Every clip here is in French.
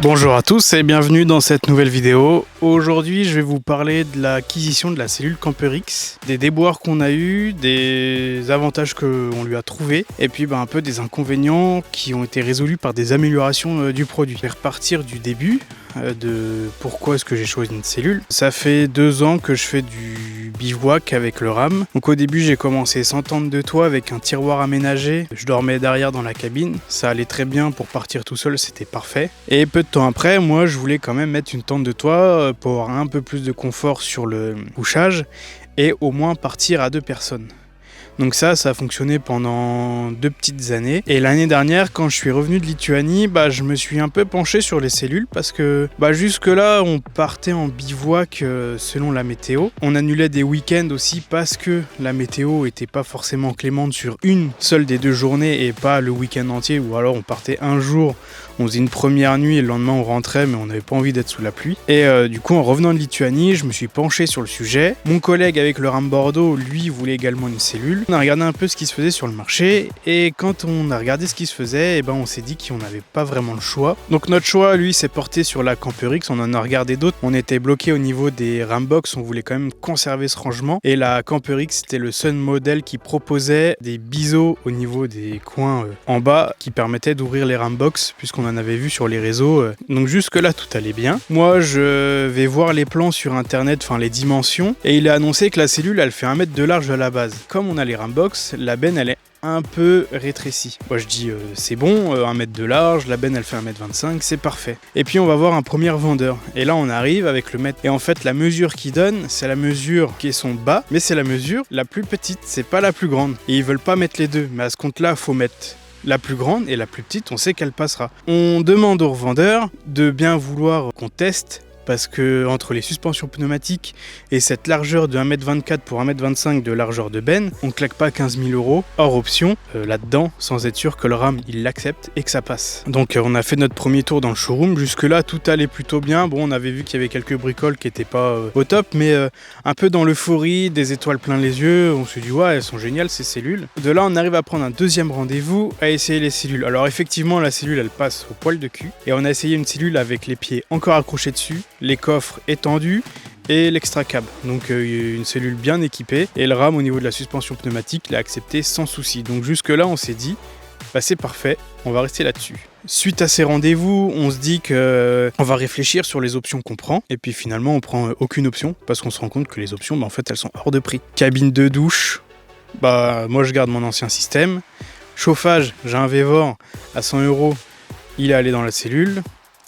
Bonjour à tous et bienvenue dans cette nouvelle vidéo. Aujourd'hui je vais vous parler de l'acquisition de la cellule CamperX, des déboires qu'on a eu, des avantages qu'on lui a trouvés et puis un peu des inconvénients qui ont été résolus par des améliorations du produit. Je vais repartir du début de pourquoi est-ce que j'ai choisi une cellule. Ça fait 2 ans que je fais du bivouac avec le RAM. Donc au début j'ai commencé sans tente de toit avec un tiroir aménagé. Je dormais derrière dans la cabine. Ça allait très bien pour partir tout seul, c'était parfait. Et peu de temps après, moi je voulais quand même mettre une tente de toit pour avoir un peu plus de confort sur le couchage et au moins partir à 2 personnes. Donc ça a fonctionné pendant 2 petites années. Et l'année dernière, quand je suis revenu de Lituanie, je me suis un peu penché sur les cellules parce que jusque là, on partait en bivouac selon la météo. On annulait des week-ends aussi parce que la météo était pas forcément clémente sur une seule des 2 journées et pas le week-end entier. Ou alors on partait un jour, on faisait une première nuit et le lendemain on rentrait, mais on n'avait pas envie d'être sous la pluie. Et du coup, en revenant de Lituanie, je me suis penché sur le sujet. Mon collègue avec le RAM Bordeaux, lui, voulait également une cellule. On a regardé un peu ce qui se faisait sur le marché et quand on a regardé ce qui se faisait, on s'est dit qu'on n'avait pas vraiment le choix. Donc notre choix, lui, s'est porté sur la CamperX. On en a regardé d'autres. On était bloqué au niveau des Rambox. On voulait quand même conserver ce rangement. Et la CamperX, c'était le seul modèle qui proposait des biseaux au niveau des coins en bas qui permettaient d'ouvrir les Rambox puisqu'on en avait vu sur les réseaux. Donc jusque là, tout allait bien. Moi, je vais voir les plans sur internet, les dimensions. Et il a annoncé que la cellule, elle fait 1 mètre de large à la base. Comme on a les Rambox, la benne elle est un peu rétrécie. Moi je dis c'est bon, 1 mètre de large, la benne elle fait 1,25 m, c'est parfait. Et puis on va voir un premier vendeur. Et là on arrive avec le mètre. Et en fait la mesure qu'il donne, c'est la mesure qui est son bas, mais c'est la mesure la plus petite, c'est pas la plus grande. Et ils veulent pas mettre les deux, mais à ce compte-là, faut mettre la plus grande et la plus petite, on sait qu'elle passera. On demande au revendeur de bien vouloir qu'on teste. Parce que entre les suspensions pneumatiques et cette largeur de 1,24 m pour 1,25 m de largeur de benne, on claque pas 15 000 € hors option là-dedans, sans être sûr que le RAM il l'accepte et que ça passe. Donc on a fait notre premier tour dans le showroom. Jusque là tout allait plutôt bien. Bon, on avait vu qu'il y avait quelques bricoles qui étaient pas au top, mais un peu dans l'euphorie, des étoiles plein les yeux. On se dit ouais, elles sont géniales ces cellules. De là on arrive à prendre un deuxième rendez-vous à essayer les cellules. Alors effectivement la cellule elle passe au poil de cul et on a essayé une cellule avec les pieds encore accrochés dessus, les coffres étendus et l'extra cab. Donc une cellule bien équipée et le RAM au niveau de la suspension pneumatique l'a accepté sans souci. Donc jusque là on s'est dit c'est parfait, on va rester là-dessus. Suite à ces rendez-vous, on se dit qu'on va réfléchir sur les options qu'on prend et puis finalement on prend aucune option parce qu'on se rend compte que les options en fait elles sont hors de prix. Cabine de douche, moi je garde mon ancien système. Chauffage, j'ai un Vevor à 100 €, il est allé dans la cellule.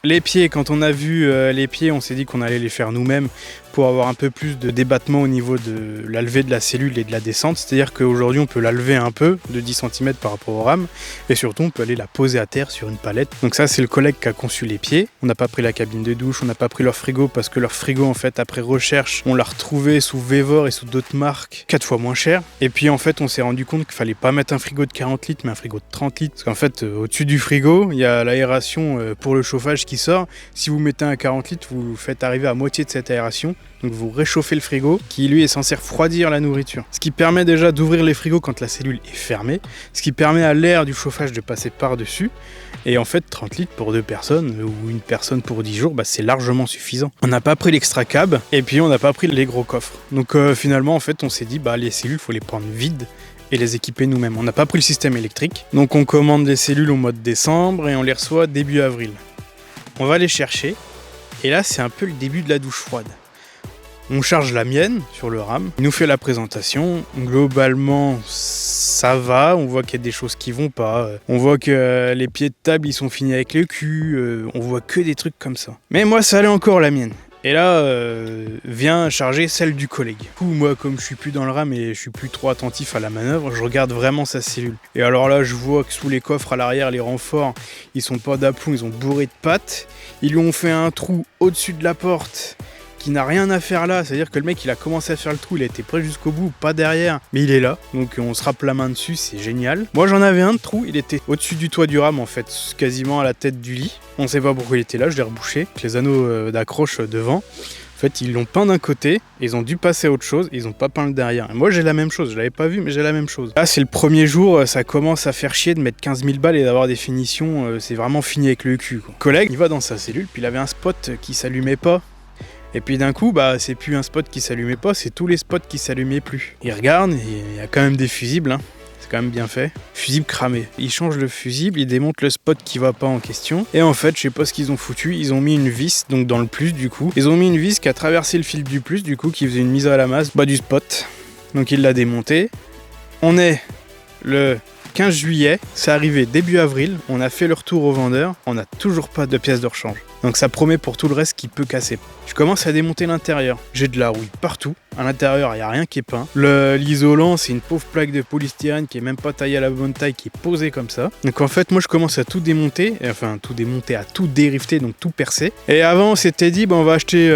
Les pieds, quand on a vu les pieds, on s'est dit qu'on allait les faire nous-mêmes pour avoir un peu plus de débattement au niveau de la levée de la cellule et de la descente. C'est-à-dire qu'aujourd'hui, on peut la lever un peu de 10 cm par rapport au RAM et surtout, on peut aller la poser à terre sur une palette. Donc ça, c'est le collègue qui a conçu les pieds. On n'a pas pris la cabine de douche, on n'a pas pris leur frigo parce que leur frigo, en fait, après recherche, on l'a retrouvé sous Vevor et sous d'autres marques 4 fois moins cher. Et puis, en fait, on s'est rendu compte qu'il fallait pas mettre un frigo de 40 litres, mais un frigo de 30 litres. Parce qu'en fait, au-dessus du frigo, il y a l'aération pour le chauffage qui sort. Si vous mettez un 40 litres, vous faites arriver à moitié de cette aération. Donc vous réchauffez le frigo qui lui est censé refroidir la nourriture. Ce qui permet déjà d'ouvrir les frigos quand la cellule est fermée. Ce qui permet à l'air du chauffage de passer par-dessus. Et en fait 30 litres pour 2 personnes ou une personne pour 10 jours, c'est largement suffisant. On n'a pas pris l'extra cab et puis on n'a pas pris les gros coffres. Donc finalement en fait on s'est dit les cellules faut les prendre vides et les équiper nous-mêmes. On n'a pas pris le système électrique. Donc on commande les cellules au mois de décembre et on les reçoit début avril. On va les chercher et là c'est un peu le début de la douche froide. On charge la mienne sur le RAM, il nous fait la présentation, globalement ça va, on voit qu'il y a des choses qui vont pas, on voit que les pieds de table ils sont finis avec le cul, on voit que des trucs comme ça. Mais moi ça allait encore la mienne. Et là, vient charger celle du collègue. Du coup, moi, comme je suis plus dans le RAM et je suis plus trop attentif à la manœuvre, je regarde vraiment sa cellule. Et alors là, je vois que sous les coffres à l'arrière, les renforts, ils sont pas d'aplomb, ils ont bourré de pâtes. Ils lui ont fait un trou au-dessus de la porte qui n'a rien à faire là, c'est-à-dire que le mec il a commencé à faire le trou, il a été prêt jusqu'au bout, pas derrière, mais il est là, donc on se rappe la main dessus, c'est génial. Moi j'en avais un de trou, il était au-dessus du toit du RAM en fait, quasiment à la tête du lit, on sait pas pourquoi il était là, je l'ai rebouché, avec les anneaux d'accroche devant. fait, ils l'ont peint d'un côté, ils ont dû passer à autre chose, ils ont pas peint le derrière. Et moi, j'ai la même chose, je l'avais pas vu, mais j'ai la même chose. Là, c'est le premier jour, ça commence à faire chier de mettre 15 000 balles et d'avoir des finitions, c'est vraiment fini avec le cul, quoi. Le collègue, il va dans sa cellule, puis il avait un spot qui s'allumait pas. Et puis d'un coup, c'est plus un spot qui s'allumait pas, c'est tous les spots qui s'allumaient plus. Il regarde, il y a quand même des fusibles, hein. C'est quand même bien fait. Fusible cramé. Il change le fusible, il démonte le spot qui va pas en question. Et en fait, je sais pas ce qu'ils ont foutu, ils ont mis une vis, donc dans le plus du coup. Ils ont mis une vis qui a traversé le fil du plus, du coup, qui faisait une mise à la masse du spot. Donc il l'a démonté. On est le 15 juillet, c'est arrivé début avril, on a fait le retour au vendeur, on n'a toujours pas de pièces de rechange. Donc ça promet pour tout le reste qui peut casser. Je commence à démonter l'intérieur. J'ai de la rouille partout. À l'intérieur, il n'y a rien qui est peint. L'isolant, c'est une pauvre plaque de polystyrène qui est même pas taillée à la bonne taille, qui est posée comme ça. Donc en fait, moi je commence à tout démonter, à tout dérifter, donc tout percer. Et avant, on s'était dit, on va acheter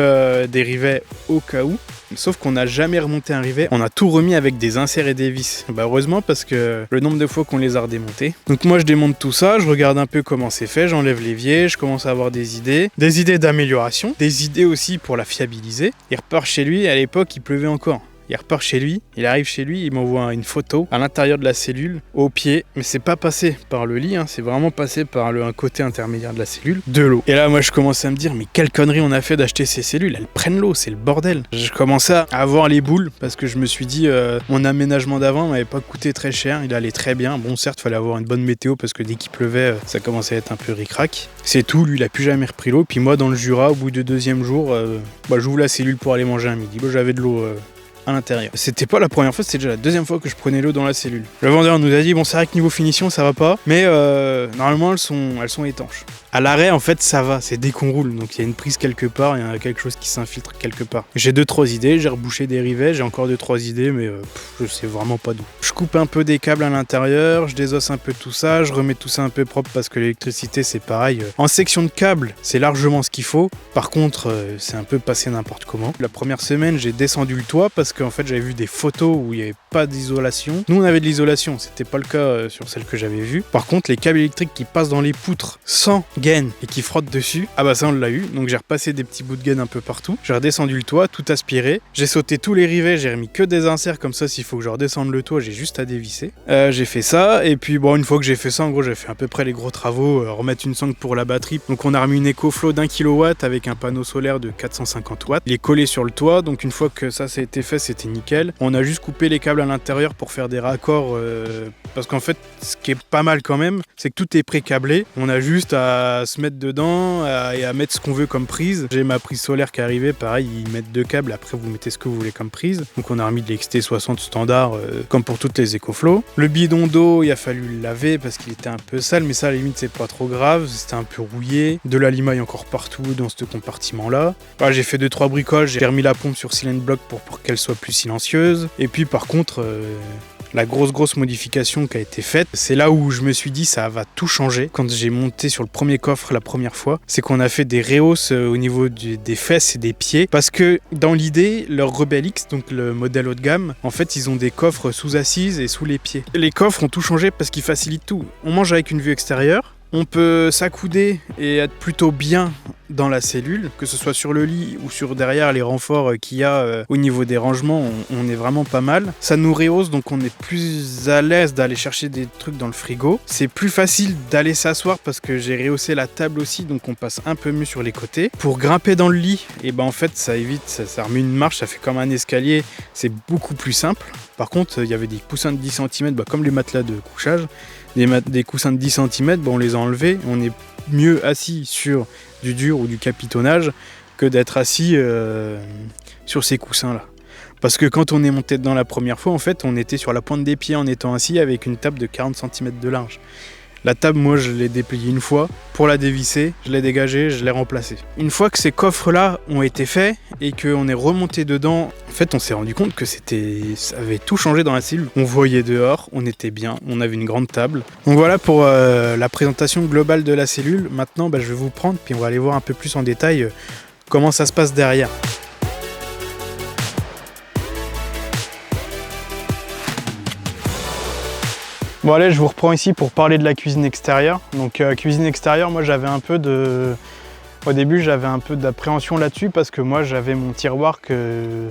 des rivets au cas où. Sauf qu'on n'a jamais remonté un rivet, on a tout remis avec des inserts et des vis. Heureusement parce que le nombre de fois qu'on les a redémontés. Donc moi je démonte tout ça, je regarde un peu comment c'est fait, j'enlève l'évier, je commence à avoir des idées d'amélioration, des idées aussi pour la fiabiliser. Il repart chez lui, à l'époque il pleuvait encore. Il repart chez lui, il arrive chez lui, il m'envoie une photo à l'intérieur de la cellule, au pied, mais c'est pas passé par le lit, c'est vraiment passé par un côté intermédiaire de la cellule, de l'eau. Et là, moi, je commence à me dire, mais quelle connerie on a fait d'acheter ces cellules, elles prennent l'eau, c'est le bordel. Je commençais à avoir les boules, parce que je me suis dit, mon aménagement d'avant m'avait pas coûté très cher, il allait très bien. Bon, certes, fallait avoir une bonne météo, parce que dès qu'il pleuvait, ça commençait à être un peu ric-rac. C'est tout, lui, il a plus jamais repris l'eau. Puis moi, dans le Jura, au bout du deuxième jour, j'ouvre la cellule pour aller manger un midi. J'avais de l'eau à l'intérieur. C'était pas la première fois, c'était déjà la deuxième fois que je prenais l'eau dans la cellule. Le vendeur nous a dit, c'est vrai que niveau finition, ça va pas, mais normalement, elles sont étanches. À l'arrêt, en fait, ça va, c'est dès qu'on roule. Donc il y a une prise quelque part, il y a quelque chose qui s'infiltre quelque part. J'ai 2-3 idées, j'ai rebouché des rivets, j'ai encore 2-3 idées, mais je sais vraiment pas d'où. Je coupe un peu des câbles à l'intérieur, je désosse un peu tout ça, je remets tout ça un peu propre parce que l'électricité, c'est pareil. En section de câbles, c'est largement ce qu'il faut. Par contre, c'est un peu passé n'importe comment. La première semaine, j'ai descendu le toit parce qu'en fait, j'avais vu des photos où il n'y avait pas d'isolation. Nous, on avait de l'isolation, c'était pas le cas sur celle que j'avais vue. Par contre, les câbles électriques qui passent dans les poutres sans gaine et qui frottent dessus, ça on l'a eu. Donc j'ai repassé des petits bouts de gaine un peu partout. J'ai redescendu le toit, tout aspiré. J'ai sauté tous les rivets, j'ai remis que des inserts comme ça. S'il faut que je redescende le toit, j'ai juste à dévisser. J'ai fait ça et puis une fois que j'ai fait ça, en gros j'ai fait à peu près les gros travaux, remettre une sangle pour la batterie. Donc on a remis une EcoFlow d'1 kW avec un panneau solaire de 450 watts. Il est collé sur le toit, donc une fois que ça a été fait, c'était nickel. On a juste coupé les câbles à l'intérieur pour faire des raccords parce qu'en fait, ce qui est pas mal quand même, c'est que tout est pré-câblé. On a juste à se mettre dedans et à mettre ce qu'on veut comme prise. J'ai ma prise solaire qui est arrivée, pareil, ils mettent 2 câbles, après vous mettez ce que vous voulez comme prise. Donc on a remis de l'XT60 standard comme pour toutes les EcoFlow. Le bidon d'eau, il a fallu le laver parce qu'il était un peu sale, mais ça à la limite c'est pas trop grave, c'était un peu rouillé. De la limaille encore partout dans ce compartiment-là. J'ai fait 2-3 bricolages, j'ai remis la pompe sur Silent Block pour qu'elle soit plus silencieuse. Et puis par contre, la grosse modification qui a été faite, c'est là où je me suis dit ça va tout changer. Quand j'ai monté sur le premier coffre la première fois, c'est qu'on a fait des rehausses au niveau des fesses et des pieds, parce que dans l'idée, leur Rebel X, donc le modèle haut de gamme, en fait ils ont des coffres sous assise et sous les pieds. Les coffres ont tout changé parce qu'ils facilitent tout. On mange avec une vue extérieure, on peut s'accouder et être plutôt bien dans la cellule, que ce soit sur le lit ou sur derrière les renforts qu'il y a au niveau des rangements, on est vraiment pas mal. Ça nous rehausse, donc on est plus à l'aise d'aller chercher des trucs dans le frigo. C'est plus facile d'aller s'asseoir parce que j'ai rehaussé la table aussi, donc on passe un peu mieux sur les côtés. Pour grimper dans le lit, en fait ça évite, ça remet une marche, ça fait comme un escalier, c'est beaucoup plus simple. Par contre, il y avait des coussins de 10 cm, comme les matelas de couchage, des coussins de 10 cm, on les a enlevés, on est mieux assis sur du dur ou du capitonnage que d'être assis sur ces coussins-là. Parce que quand on est monté dedans la première fois, en fait, on était sur la pointe des pieds en étant assis avec une table de 40 cm de large. La table, moi, je l'ai dépliée une fois pour la dévisser, je l'ai dégagée, je l'ai remplacée. Une fois que ces coffres-là ont été faits et qu'on est remonté dedans, en fait, on s'est rendu compte que ça avait tout changé dans la cellule. On voyait dehors, on était bien, on avait une grande table. Donc voilà pour la présentation globale de la cellule. Maintenant, je vais vous prendre, puis on va aller voir un peu plus en détail comment ça se passe derrière. Bon allez, je vous reprends ici pour parler de la cuisine extérieure. Donc cuisine extérieure, moi j'avais un peu de Au début j'avais un peu d'appréhension là-dessus parce que moi j'avais mon tiroir que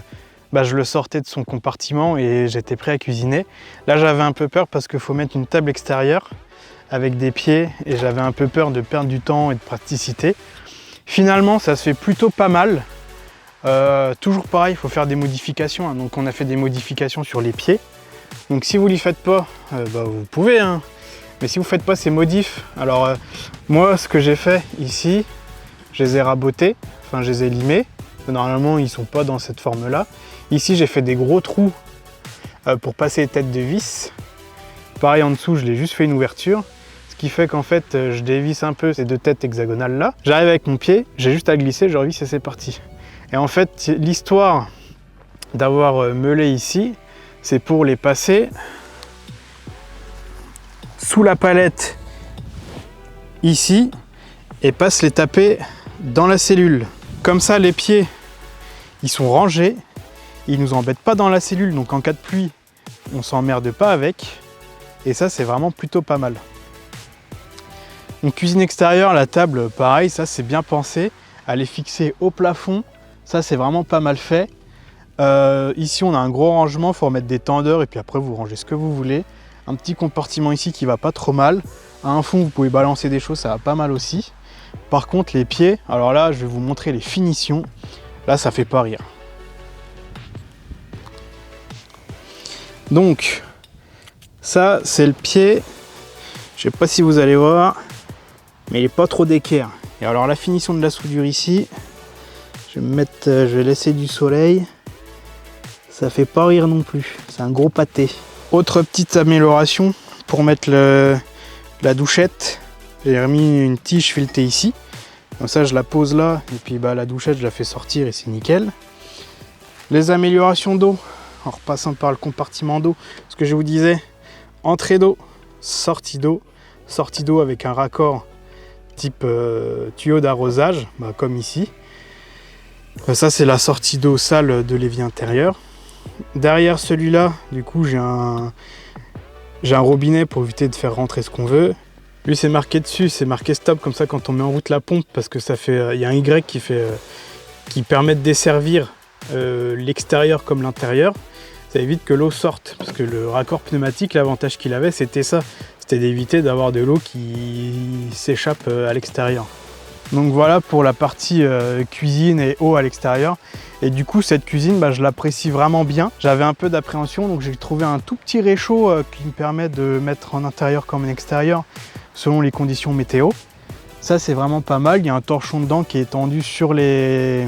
je le sortais de son compartiment et j'étais prêt à cuisiner. Là j'avais un peu peur parce qu'il faut mettre une table extérieure avec des pieds et j'avais un peu peur de perdre du temps et de praticité. Finalement ça se fait plutôt pas mal. Toujours pareil, il faut faire des modifications, hein. Donc on a fait des modifications sur les pieds. Donc si vous ne les faites pas, vous pouvez, hein. Mais si vous ne faites pas ces modifs, alors moi ce que j'ai fait ici, je les ai rabotés, enfin je les ai limés. Normalement ils ne sont pas dans cette forme là. Ici j'ai fait des gros trous pour passer les têtes de vis. Pareil en dessous je l'ai juste fait une ouverture. Ce qui fait qu'en fait je dévisse un peu ces deux têtes hexagonales là. J'arrive avec mon pied, j'ai juste à glisser, je revisse et c'est parti. Et en fait l'histoire d'avoir meulé ici, c'est pour les passer sous la palette ici et pas se les taper dans la cellule. Comme ça les pieds ils sont rangés, ils nous embêtent pas dans la cellule, donc en cas de pluie on s'emmerde pas avec et ça c'est vraiment plutôt pas mal. Donc cuisine extérieure, la table pareil, ça c'est bien pensé, elle est fixée au plafond, ça c'est vraiment pas mal fait. Ici on a un gros rangement, il faut remettre des tendeurs et puis après vous rangez ce que vous voulez. Un petit compartiment ici qui va pas trop mal. À un fond vous pouvez balancer des choses, ça va pas mal aussi. Par contre les pieds, alors là je vais vous montrer les finitions. Là ça fait pas rire. Donc ça c'est le pied. Je sais pas si vous allez voir, mais il est pas trop d'équerre. Et alors la finition de la soudure ici, je vais laisser du soleil. Ça fait pas rire non plus, c'est un gros pâté. Autre petite amélioration pour mettre la douchette, j'ai remis une tige filetée ici. Comme ça je la pose là et puis la douchette je la fais sortir et c'est nickel. Les améliorations d'eau, en repassant par le compartiment d'eau, ce que je vous disais, entrée d'eau, sortie d'eau avec un raccord type tuyau d'arrosage, comme ici. Ça c'est la sortie d'eau sale de l'évier intérieur. Derrière celui-là, du coup, j'ai un robinet pour éviter de faire rentrer ce qu'on veut. Lui, c'est marqué dessus, c'est marqué stop, comme ça quand on met en route la pompe, parce que ça fait, il y a un Y qui permet de desservir l'extérieur comme l'intérieur. Ça évite que l'eau sorte, parce que le raccord pneumatique, l'avantage qu'il avait, c'était ça, c'était d'éviter d'avoir de l'eau qui s'échappe à l'extérieur. Donc voilà pour la partie cuisine et eau à l'extérieur. Et du coup cette cuisine je l'apprécie vraiment bien. J'avais un peu d'appréhension donc j'ai trouvé un tout petit réchaud qui me permet de mettre en intérieur comme en extérieur selon les conditions météo. Ça c'est vraiment pas mal. Il y a un torchon dedans qui est tendu sur les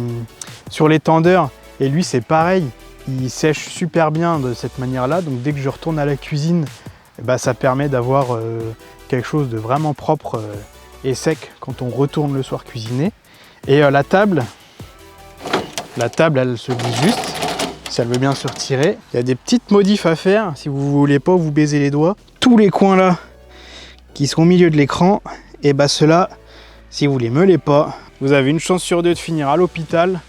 tendeurs et lui c'est pareil. Il sèche super bien de cette manière là. Donc dès que je retourne à la cuisine, ça permet d'avoir quelque chose de vraiment propre et sec quand on retourne le soir cuisiner. Et la table elle se glisse juste si elle veut bien se retirer. Il y a des petites modifs à faire si vous voulez pas vous baiser les doigts. Tous les coins là qui sont au milieu de l'écran, et ceux-là, si vous les meulez pas, vous avez une chance sur deux de finir à l'hôpital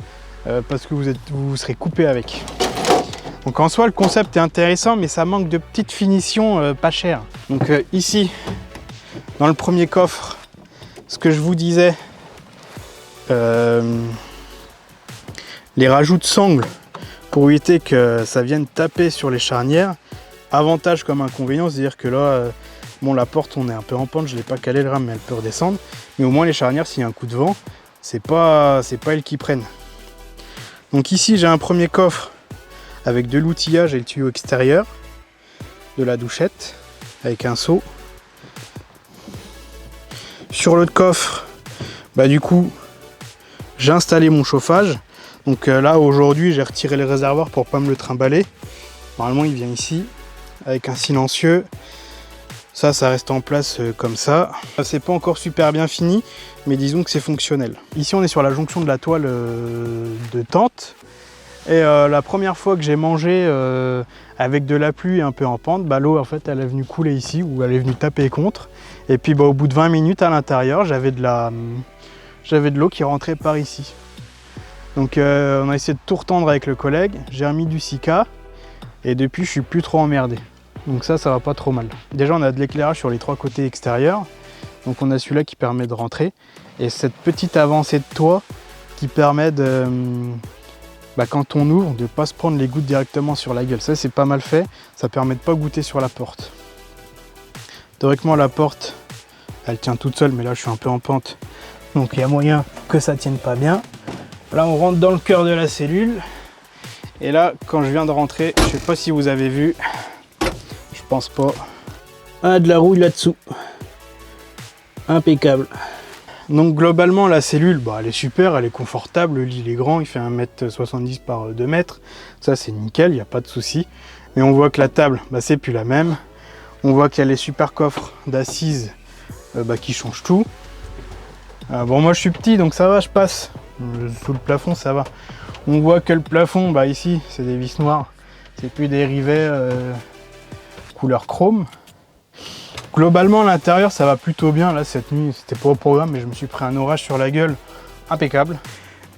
parce que vous serez coupé avec. Donc en soi le concept est intéressant mais ça manque de petites finitions pas chères. Donc ici dans le premier coffre, ce que je vous disais, les rajouts de sangles pour éviter que ça vienne taper sur les charnières. Avantage comme inconvénient, c'est-à-dire que là, la porte on est un peu en pente, je ne l'ai pas calé le rame mais elle peut redescendre. Mais au moins les charnières, s'il y a un coup de vent, c'est pas elles qui prennent. Donc ici j'ai un premier coffre avec de l'outillage et le tuyau extérieur, de la douchette avec un seau. Sur l'autre coffre, du coup, j'ai installé mon chauffage. Donc là, aujourd'hui, j'ai retiré le réservoir pour pas me le trimballer. Normalement, il vient ici, avec un silencieux. Ça reste en place comme ça. C'est pas encore super bien fini, mais disons que c'est fonctionnel. Ici, on est sur la jonction de la toile de tente. Et la première fois que j'ai mangé avec de la pluie un peu en pente, l'eau, en fait, elle est venue couler ici, ou elle est venue taper contre. Et puis au bout de 20 minutes à l'intérieur, j'avais de l'eau qui rentrait par ici. Donc on a essayé de tout retendre avec le collègue, j'ai remis du Sika et depuis je suis plus trop emmerdé. Donc ça va pas trop mal. Déjà on a de l'éclairage sur les trois côtés extérieurs, Donc on a celui-là qui permet de rentrer. Et cette petite avancée de toit qui permet de, quand on ouvre, de ne pas se prendre les gouttes directement sur la gueule. Ça c'est pas mal fait, ça permet de ne pas goûter sur la porte. Théoriquement la porte, elle tient toute seule, mais là je suis un peu en pente. Donc il y a moyen que ça tienne pas bien. Là on rentre dans le cœur de la cellule. Et là, quand je viens de rentrer, je sais pas si vous avez vu, je pense pas. Ah, de la rouille là-dessous. Impeccable. Donc globalement, la cellule, elle est super, elle est confortable, le lit il est grand, il fait 1m70 par 2 mètres. Ça c'est nickel, il n'y a pas de souci. Mais on voit que la table, c'est plus la même. On voit qu'il y a les super coffres d'assises qui changent tout. Bon, moi je suis petit, donc ça va, je passe. Sous le plafond, ça va. On voit que le plafond, ici, c'est des vis noires. C'est plus des rivets couleur chrome. Globalement, à l'intérieur, ça va plutôt bien. Là, cette nuit, c'était pas au programme, mais je me suis pris un orage sur la gueule. Impeccable.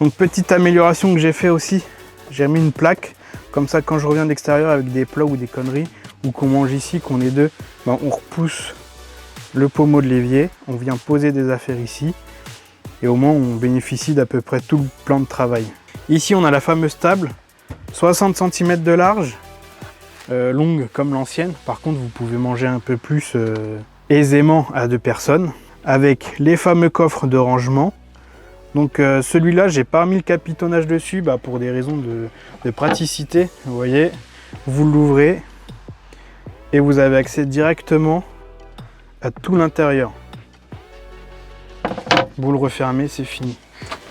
Donc, petite amélioration que j'ai fait aussi. J'ai mis une plaque. Comme ça, quand je reviens de l'extérieur avec des plats ou des conneries, ou qu'on mange ici, qu'on est deux, on repousse le pommeau de l'évier. On vient poser des affaires ici. Et au moins, on bénéficie d'à peu près tout le plan de travail. Ici, on a la fameuse table, 60 cm de large, longue comme l'ancienne. Par contre, vous pouvez manger un peu plus aisément à 2 personnes, avec les fameux coffres de rangement. Donc celui-là, j'ai pas mis le capitonnage dessus pour des raisons de praticité. Vous voyez, vous l'ouvrez et vous avez accès directement à tout l'intérieur. Vous le refermez, c'est fini.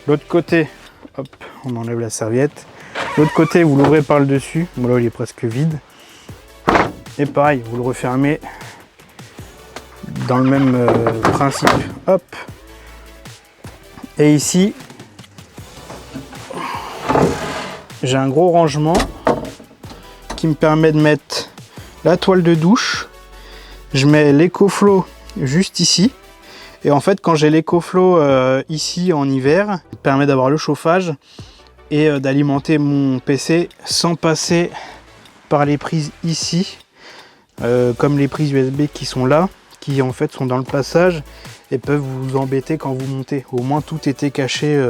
L'autre côté, hop, on enlève la serviette. L'autre côté, vous l'ouvrez par le dessus. Bon, là, il est presque vide. Et pareil, vous le refermez dans le même principe. Hop. Et ici, j'ai un gros rangement qui me permet de mettre la toile de douche. Je mets l'EcoFlow juste ici. Et en fait, quand j'ai l'EcoFlow ici en hiver, ça permet d'avoir le chauffage et d'alimenter mon PC sans passer par les prises ici, comme les prises USB qui sont là, qui en fait sont dans le passage et peuvent vous embêter quand vous montez. Au moins tout était caché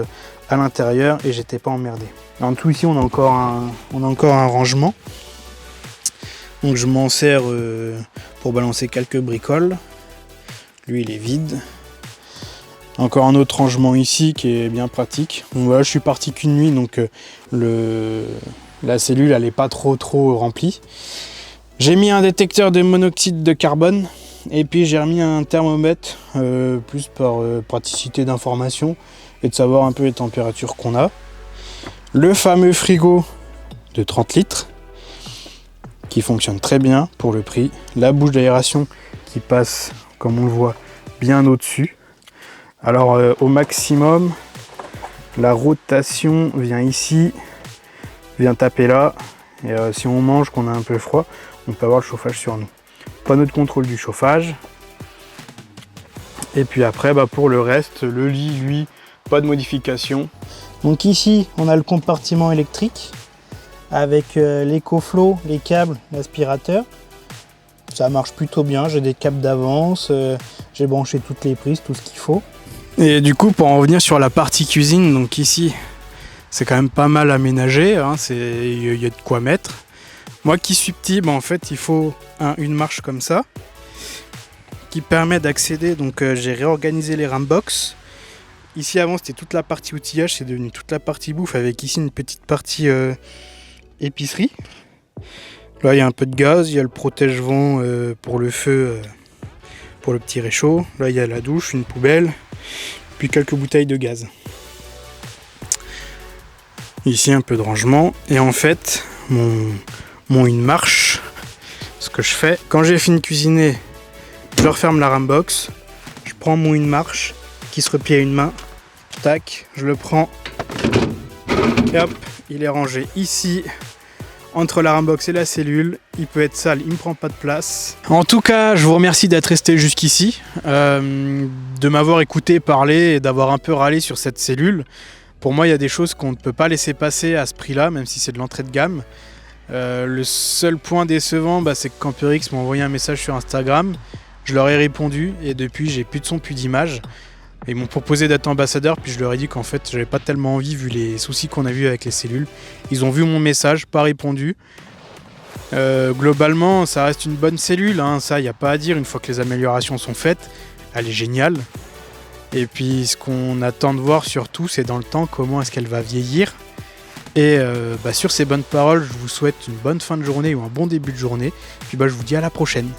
à l'intérieur et j'étais pas emmerdé. En tout ici, on a encore un rangement. Donc je m'en sers pour balancer quelques bricoles. Lui, il est vide. Encore un autre rangement ici qui est bien pratique. Donc voilà, je suis parti qu'une nuit, donc la cellule elle n'est pas trop remplie. J'ai mis un détecteur de monoxyde de carbone et puis j'ai remis un thermomètre plus par praticité d'information et de savoir un peu les températures qu'on a. Le fameux frigo de 30 litres qui fonctionne très bien pour le prix. La bouche d'aération qui passe, comme on le voit, bien au-dessus. Alors au maximum, la rotation vient ici, vient taper là, et si on mange, qu'on a un peu froid, on peut avoir le chauffage sur nous. Panneau de contrôle du chauffage. Et puis après, pour le reste, le lit, lui, pas de modification. Donc ici, on a le compartiment électrique avec l'EcoFlow, les câbles, l'aspirateur. Ça marche plutôt bien, j'ai des câbles d'avance, j'ai branché toutes les prises, tout ce qu'il faut. Et du coup, pour en revenir sur la partie cuisine, donc ici, c'est quand même pas mal aménagé, hein, il y a de quoi mettre. Moi qui suis petit, en fait, il faut une marche comme ça, qui permet d'accéder, donc j'ai réorganisé les Rambox. Ici, avant, c'était toute la partie outillage, c'est devenu toute la partie bouffe, avec ici une petite partie épicerie. Là, il y a un peu de gaz, il y a le protège-vent pour le feu, pour le petit réchaud. Là, il y a la douche, une poubelle, puis quelques bouteilles de gaz. Ici, un peu de rangement. Et en fait, une marche, ce que je fais, quand j'ai fini de cuisiner, je referme la Rambox, je prends mon une marche qui se replie à une main, tac, je le prends, et hop, il est rangé ici. Entre la Rambox et la cellule, il peut être sale, il ne me prend pas de place. En tout cas, je vous remercie d'être resté jusqu'ici, de m'avoir écouté parler et d'avoir un peu râlé sur cette cellule. Pour moi, il y a des choses qu'on ne peut pas laisser passer à ce prix-là, même si c'est de l'entrée de gamme. Le seul point décevant, c'est que Camperix m'a envoyé un message sur Instagram. Je leur ai répondu et depuis j'ai plus de son, plus d'image. Ils m'ont proposé d'être ambassadeur, puis je leur ai dit qu'en fait j'avais pas tellement envie vu les soucis qu'on a vus avec les cellules. Ils ont vu mon message, pas répondu. Globalement ça reste une bonne cellule, hein, ça y a pas à dire, une fois que les améliorations sont faites, elle est géniale. Et puis ce qu'on attend de voir surtout, c'est dans le temps comment est-ce qu'elle va vieillir. Et sur ces bonnes paroles, je vous souhaite une bonne fin de journée ou un bon début de journée. Puis je vous dis à la prochaine.